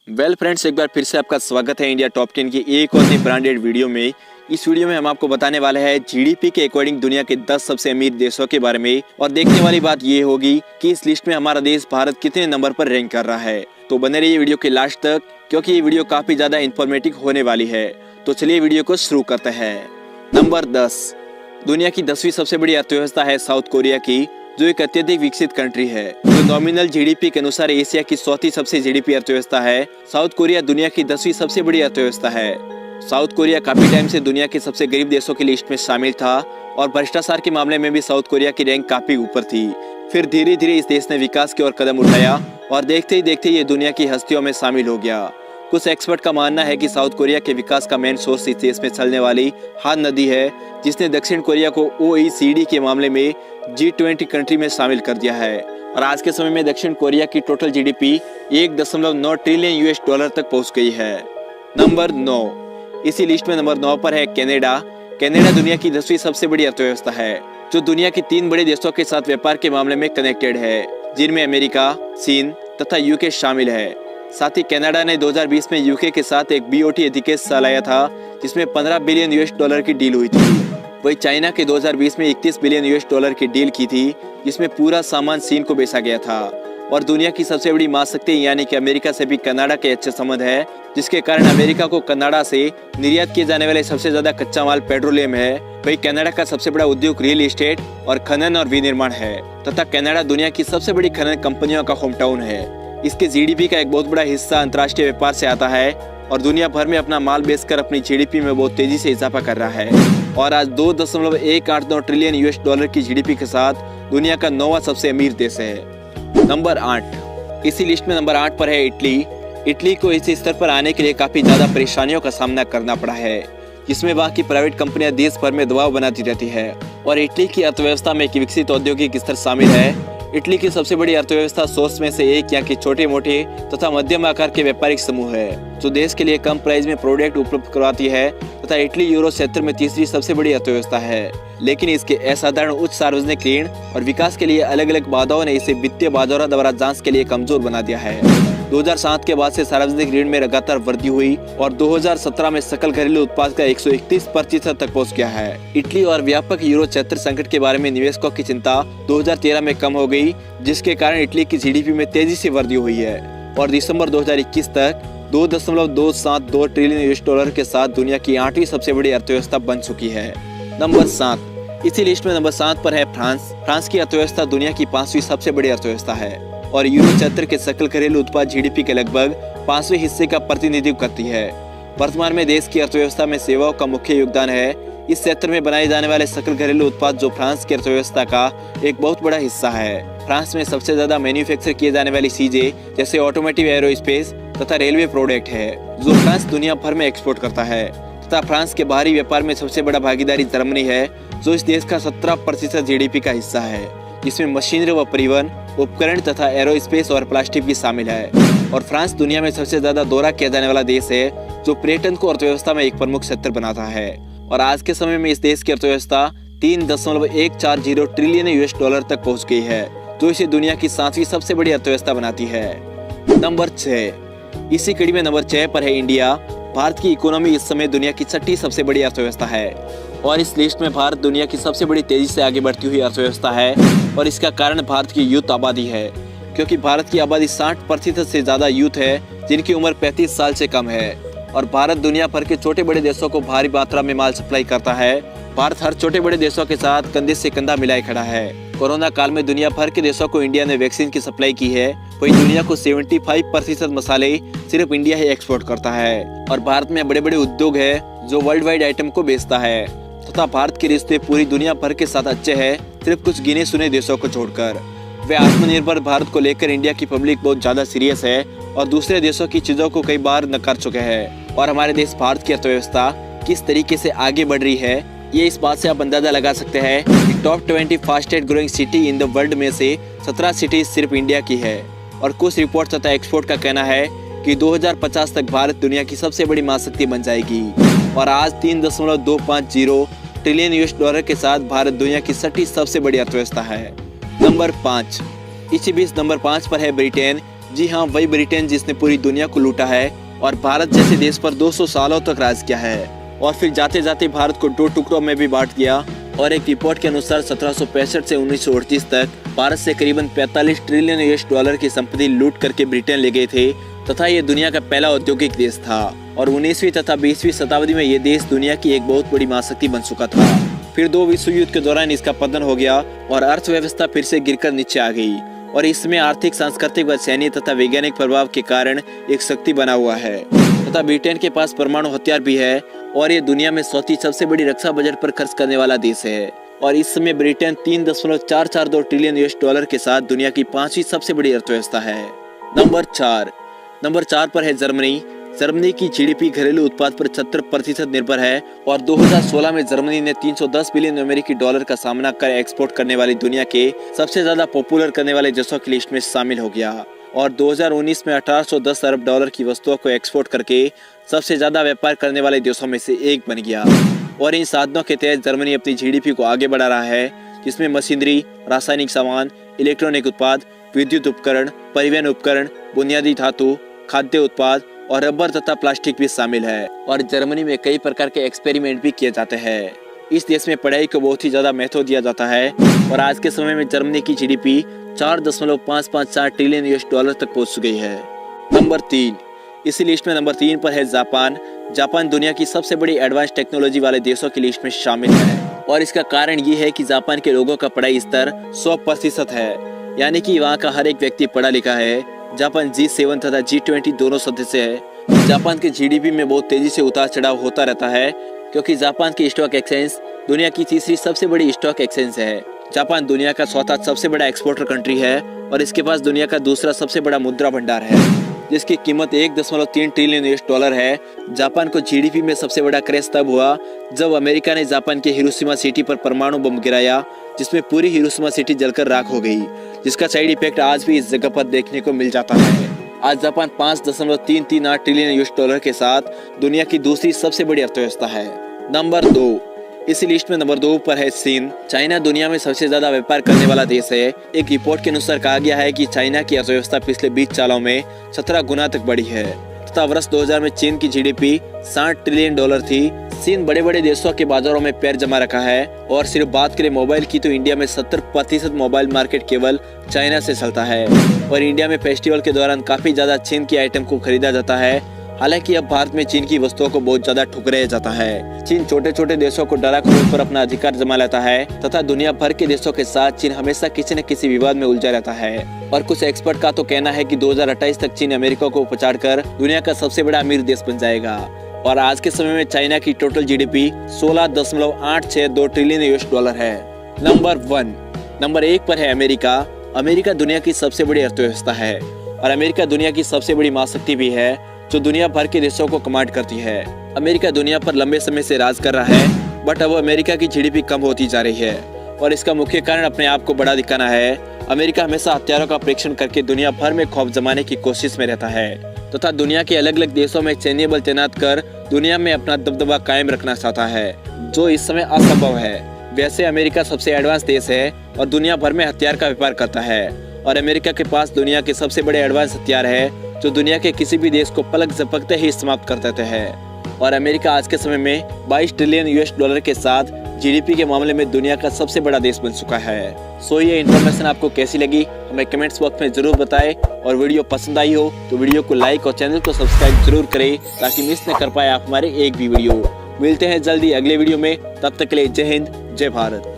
Friends, एक बार फिर से आपका स्वागत है इंडिया टॉप 10 की एक और नई ब्रांडेड वीडियो में। इस वीडियो में हम आपको बताने वाले हैं जीडीपी के अकॉर्डिंग दुनिया के 10 सबसे अमीर देशों के बारे में। और देखने वाली बात ये होगी कि इस लिस्ट में हमारा देश भारत कितने नंबर पर रैंक कर रहा है। तो बने रहिए वीडियो के लास्ट तक, क्योंकि ये वीडियो काफी ज्यादा इंफॉर्मेटिव होने वाली है। तो चलिए वीडियो को शुरू करते हैं। नंबर 10, दुनिया की 10वीं सबसे बड़ी अर्थव्यवस्था है साउथ कोरिया की, जो एक अत्यधिक विकसित कंट्री है, जो नॉमिनल जीडीपी के अनुसार एशिया की चौथी सबसे जीडीपी अर्थव्यवस्था है। साउथ कोरिया दुनिया की 10वीं सबसे बड़ी अर्थव्यवस्था है। साउथ कोरिया काफी टाइम से दुनिया के सबसे गरीब देशों की लिस्ट में शामिल था और भ्रष्टाचार के मामले में भी साउथ कोरिया की रैंक काफी ऊपर थी। फिर धीरे धीरे इस देश ने विकास की ओर कदम उठाया और देखते ही देखते ये दुनिया की हस्तियों में शामिल हो गया। कुछ एक्सपर्ट का मानना है कि साउथ कोरिया के विकास का मेन सोर्स इस देश में चलने वाली हान नदी है, जिसने दक्षिण कोरिया को OECD के मामले में G20 कंट्री में शामिल कर दिया है। और आज के समय में दक्षिण कोरिया की टोटल जीडीपी 1.9 ट्रिलियन US तक पहुंच गई है। नंबर 9, इसी लिस्ट में नंबर 9 पर है कनाडा। कनाडा दुनिया की 10वीं सबसे बड़ी अर्थव्यवस्था है, जो दुनिया के 3 बड़े देशों के साथ व्यापार के मामले में कनेक्टेड है, जिनमें अमेरिका, चीन तथा यूके शामिल है। साथ ही कनाडा ने 2020 में यूके के साथ एक BOT अधिकेश चलाया था, जिसमें 15 बिलियन US की डील हुई थी। वही चाइना के 2020 में 31 बिलियन US की डील की थी, जिसमें पूरा सामान चीन को बेचा गया था। और दुनिया की सबसे बड़ी महाशक्ति यानी कि अमेरिका से भी कनाडा के अच्छे संबंध है, जिसके कारण अमेरिका को कनाडा से निर्यात किए जाने वाले सबसे ज्यादा कच्चा माल पेट्रोलियम है। वही कनाडा का सबसे बड़ा उद्योग रियल एस्टेट और खनन और विनिर्माण है, तथा कनाडा दुनिया की सबसे बड़ी खनन कंपनियों का होम टाउन है। इसके जीडीपी का एक बहुत बड़ा हिस्सा अंतर्राष्ट्रीय व्यापार से आता है और दुनिया भर में अपना माल बेचकर अपनी जीडीपी में बहुत तेजी से इजाफा कर रहा है। और आज 2.189 ट्रिलियन US की जीडीपी के साथ दुनिया का 9वां सबसे अमीर देश है। नंबर 8, इसी लिस्ट में नंबर 8 पर है इटली। इटली को इस स्तर पर आने के लिए काफी ज्यादा परेशानियों का सामना करना पड़ा है, जिसमें वहाँ की प्राइवेट कंपनियां देश भर में दबाव बनाती रहती है। और इटली की अर्थव्यवस्था में एक विकसित औद्योगिक स्तर शामिल है। इटली की सबसे बड़ी अर्थव्यवस्था सोर्स में से एक यहाँ के छोटे मोटे तथा मध्यम आकार के व्यापारिक समूह है, जो देश के लिए कम प्राइस में प्रोडक्ट उपलब्ध करवाती है। तथा इटली यूरो क्षेत्र में तीसरी सबसे बड़ी अर्थव्यवस्था है, लेकिन इसके असाधारण उच्च सार्वजनिक ऋण और विकास के लिए अलग अलग बाधाओं ने इसे वित्तीय बाजारों द्वारा जांच के लिए कमजोर बना दिया है। 2007 के बाद से सार्वजनिक ऋण में लगातार वृद्धि हुई और 2017 में सकल घरेलू उत्पाद का 131% तक पहुंच गया है। इटली और व्यापक यूरो क्षेत्र संकट के बारे में निवेशकों की चिंता 2013 में कम हो गई, जिसके कारण इटली की जीडीपी में तेजी से वृद्धि हुई है और दिसंबर 2021 तक 2.272 ट्रिलियन US के साथ दुनिया की 8वीं सबसे बड़ी अर्थव्यवस्था बन चुकी है। नंबर 7, इसी लिस्ट में नंबर 7 पर है फ्रांस। फ्रांस की अर्थव्यवस्था दुनिया की 5वीं सबसे बड़ी अर्थव्यवस्था है और यूरो क्षेत्र के सकल घरेलू उत्पाद जीडीपी के लगभग 5वें हिस्से का प्रतिनिधित्व करती है। वर्तमान में देश की अर्थव्यवस्था में सेवाओं का मुख्य योगदान है। इस क्षेत्र में बनाए जाने वाले सकल घरेलू उत्पाद जो फ्रांस की अर्थव्यवस्था का एक बहुत बड़ा हिस्सा है। फ्रांस में सबसे ज्यादा मैन्युफैक्चर किए जाने वाली चीजें जैसे ऑटोमोटिव, एरोस्पेस तथा रेलवे प्रोडक्ट है, जो फ्रांस दुनिया भर में एक्सपोर्ट करता है। तथा फ्रांस के बाहरी व्यापार में सबसे बड़ा भागीदारी जर्मनी है, जो इस देश का 17% जीडीपी का हिस्सा है, जिसमें मशीनरी व परिवहन उपकरण तथा एरोस्पेस और प्लास्टिक भी शामिल है। और फ्रांस दुनिया में सबसे ज्यादा दौरा किया जाने वाला देश है, जो पर्यटन को अर्थव्यवस्था में एक प्रमुख क्षेत्र बनाता है। और आज के समय में इस देश की अर्थव्यवस्था 3.140 ट्रिलियन US तक पहुंच गई है, जो इसे दुनिया की 7वीं सबसे बड़ी अर्थव्यवस्था बनाती है। नंबर 6, इसी कड़ी में नंबर 6 पर है इंडिया। भारत की इकोनॉमी इस समय दुनिया की 6ठी सबसे बड़ी अर्थव्यवस्था है और इस लिस्ट में भारत दुनिया की सबसे बड़ी तेजी से आगे बढ़ती हुई अर्थव्यवस्था है। और इसका कारण भारत की यूथ आबादी है, क्योंकि भारत की आबादी 60% से ज्यादा यूथ है, जिनकी उम्र 35 साल से कम है। और भारत दुनिया भर के छोटे बड़े देशों को भारी मात्रा में माल सप्लाई करता है। भारत हर छोटे बड़े देशों के साथ कंधे से कंधा मिलाए खड़ा है। कोरोना काल में दुनिया भर के देशों को इंडिया ने वैक्सीन की सप्लाई की है। वही दुनिया को 75% मसाले सिर्फ इंडिया ही एक्सपोर्ट करता है। और भारत में बड़े बड़े उद्योग है, जो वर्ल्ड वाइड आइटम को बेचता है। तथा भारत के रिश्ते पूरी दुनिया भर के साथ अच्छे हैं, सिर्फ कुछ गिने सुने देशों को छोड़कर। वे आत्मनिर्भर भारत को लेकर इंडिया की पब्लिक बहुत ज्यादा सीरियस है और दूसरे देशों की चीजों को कई बार नकार चुके हैं। और हमारे देश भारत की अर्थव्यवस्था किस तरीके से आगे बढ़ रही है, ये इस बात से आप अंदाजा लगा सकते हैं कि top 20 fastest growing city in the world में से 17 सिटीज सिर्फ इंडिया की है। और कुछ रिपोर्ट तथा एक्सपोर्ट का कहना है कि 2050 तक भारत दुनिया की सबसे बड़ी महाशक्ति बन जाएगी। और आज 3.250 ट्रिलियन US के साथ भारत दुनिया की 6ठी सबसे बड़ी अर्थव्यवस्था है। नंबर 5, इसी बीच नंबर 5 पर है ब्रिटेन। जी हाँ, वही ब्रिटेन जिसने पूरी दुनिया को लूटा है और भारत जैसे देश पर 200 सालों तक राज किया है और फिर जाते जाते भारत को 2 टुकड़ों में भी बांट दिया। और एक रिपोर्ट के अनुसार 1765 से 1938 तक भारत से करीबन 45 ट्रिलियन US डॉलर की संपत्ति लूट करके ब्रिटेन ले गए थे तथा ये दुनिया का पहला औद्योगिक देश था। और 19वीं तथा 20वीं शताब्दी में ये देश दुनिया की एक बहुत बड़ी महाशक्ति बन चुका था। फिर 2 विश्व युद्ध के दौरान इसका पतन हो गया और अर्थव्यवस्था फिर से गिरकर नीचे आ गई और इसमें आर्थिक, सांस्कृतिक व सैन्य तथा वैज्ञानिक प्रभाव के कारण एक शक्ति बना हुआ है तथा ब्रिटेन के पास परमाणु हथियार भी है और ये दुनिया में चौथी सबसे बड़ी रक्षा बजट पर खर्च करने वाला देश है। और इस समय ब्रिटेन 3.442 ट्रिलियन US डॉलर के साथ दुनिया की 5वीं सबसे बड़ी अर्थव्यवस्था है। नंबर 4 पर है जर्मनी। जर्मनी की GDP घरेलू उत्पाद पर 76% निर्भर है और 2016 में जर्मनी ने 310 बिलियन अमेरिकी डॉलर का सामना कर एक्सपोर्ट करने वाली दुनिया के सबसे ज्यादा पॉपुलर करने वाले देशों की लिस्ट में शामिल हो गया और 2019 में 1810 अरब डॉलर की वस्तुओं को एक्सपोर्ट करके सबसे ज्यादा व्यापार करने वाले देशों में से एक बन गया। और इन साधनों के तहत जर्मनी अपनी GDP को आगे बढ़ा रहा है, जिसमें मशीनरी, रासायनिक सामान, इलेक्ट्रॉनिक उत्पाद, विद्युत उपकरण, परिवहन उपकरण, बुनियादी धातु, खाद्य उत्पाद और रबर तथा प्लास्टिक भी शामिल है। और जर्मनी में कई प्रकार के एक्सपेरिमेंट भी किए जाते हैं। इस देश में पढ़ाई को बहुत ही ज्यादा महत्व दिया जाता है और आज के समय में जर्मनी की GDP 4.554 ट्रिलियन US डॉलर तक पहुंच गई है। नंबर 3, इसी लिस्ट में नंबर 3 पर है जापान। जापान दुनिया की सबसे बड़ी एडवांस टेक्नोलॉजी वाले देशों की लिस्ट में शामिल है और इसका कारण ये है कि जापान के लोगों का पढ़ाई स्तर 100% है, यानी कि वहाँ का हर एक व्यक्ति पढ़ा लिखा है। जापान G7 तथा G20 दोनों सदस्य है। जापान के GDP में बहुत तेजी से उतार चढ़ाव होता रहता है क्योंकि जापान की स्टॉक एक्सचेंज दुनिया की तीसरी सबसे बड़ी स्टॉक एक्सचेंज है। जापान दुनिया का चौथा सबसे बड़ा एक्सपोर्टर कंट्री है और इसके पास दुनिया का दूसरा सबसे बड़ा मुद्रा भंडार है जिसकी कीमत 1.3 ट्रिलियन US डॉलर है। जापान को GDP में सबसे बड़ा क्रैश तब हुआ जब अमेरिका ने जापान के हिरोशिमा सिटी पर परमाणु बम गिराया, जिसमें पूरी हिरोशिमा सिटी जलकर राख हो गई, जिसका साइड इफेक्ट आज भी इस जगह पर देखने को मिल जाता है। आज जापान 5.338 ट्रिलियन US डॉलर के साथ दुनिया की दूसरी सबसे बड़ी अर्थव्यवस्था है। नंबर 2, इसी लिस्ट में नंबर 2 पर है चीन। चाइना दुनिया में सबसे ज्यादा व्यापार करने वाला देश है। एक रिपोर्ट के अनुसार कहा गया है कि चाइना की अर्थव्यवस्था पिछले 20 सालों में 17 गुना तक बढ़ी है तथा वर्ष 2000 में चीन की GDP 60 ट्रिलियन डॉलर थी। चीन बड़े बड़े देशों के बाजारों में पैर जमा रखा है और सिर्फ बात करें मोबाइल की तो इंडिया में 70% मोबाइल मार्केट केवल चाइना से चलता है और इंडिया में फेस्टिवल के दौरान काफी ज्यादा चीन की आइटम को खरीदा जाता है। हालांकि अब भारत में चीन की वस्तुओं को बहुत ज्यादा ठुकराया जाता है। चीन छोटे छोटे देशों को डरा कर उन पर अपना अधिकार जमा लेता है तथा दुनिया भर के देशों के साथ चीन हमेशा किसी न किसी विवाद में उलझा रहता है। और कुछ एक्सपर्ट का तो कहना है कि 2028 तक चीन अमेरिका को पछाड़कर दुनिया का सबसे बड़ा अमीर देश बन जाएगा। और आज के समय में चाइना की total GDP 16.862 trillion US dollar है। नंबर 1 पर है अमेरिका। अमेरिका दुनिया की सबसे बड़ी अर्थव्यवस्था है और अमेरिका दुनिया की सबसे बड़ी महाशक्ति भी है जो दुनिया भर के देशों को कमांड करती है। अमेरिका दुनिया पर लंबे समय से राज कर रहा है बट अब अमेरिका की GDP कम होती जा रही है और इसका मुख्य कारण अपने आप को बड़ा दिखाना है। अमेरिका हमेशा हथियारों का परीक्षण करके दुनिया भर में खौफ जमाने की कोशिश में रहता है तथा दुनिया के अलग अलग देशों में सैन्य बल तैनात कर दुनिया में अपना दबदबा कायम रखना चाहता है, जो इस समय असंभव है। वैसे अमेरिका सबसे एडवांस देश है और दुनिया भर में हथियार का व्यापार करता है और अमेरिका के पास दुनिया के सबसे बड़े एडवांस हथियार है जो दुनिया के किसी भी देश को पलक झपकते ही समाप्त कर देते हैं। और अमेरिका आज के समय में 22 ट्रिलियन US डॉलर के साथ GDP के मामले में दुनिया का सबसे बड़ा देश बन चुका है। सो ये इन्फॉर्मेशन आपको कैसी लगी हमें कमेंट्स बॉक्स में जरूर बताएं और वीडियो पसंद आई हो तो वीडियो को लाइक और चैनल को सब्सक्राइब जरूर करें ताकि मिस न कर पाए आप हमारे एक भी वीडियो। मिलते हैं जल्दी अगले वीडियो में, तब तक के लिए जय हिंद, जय भारत।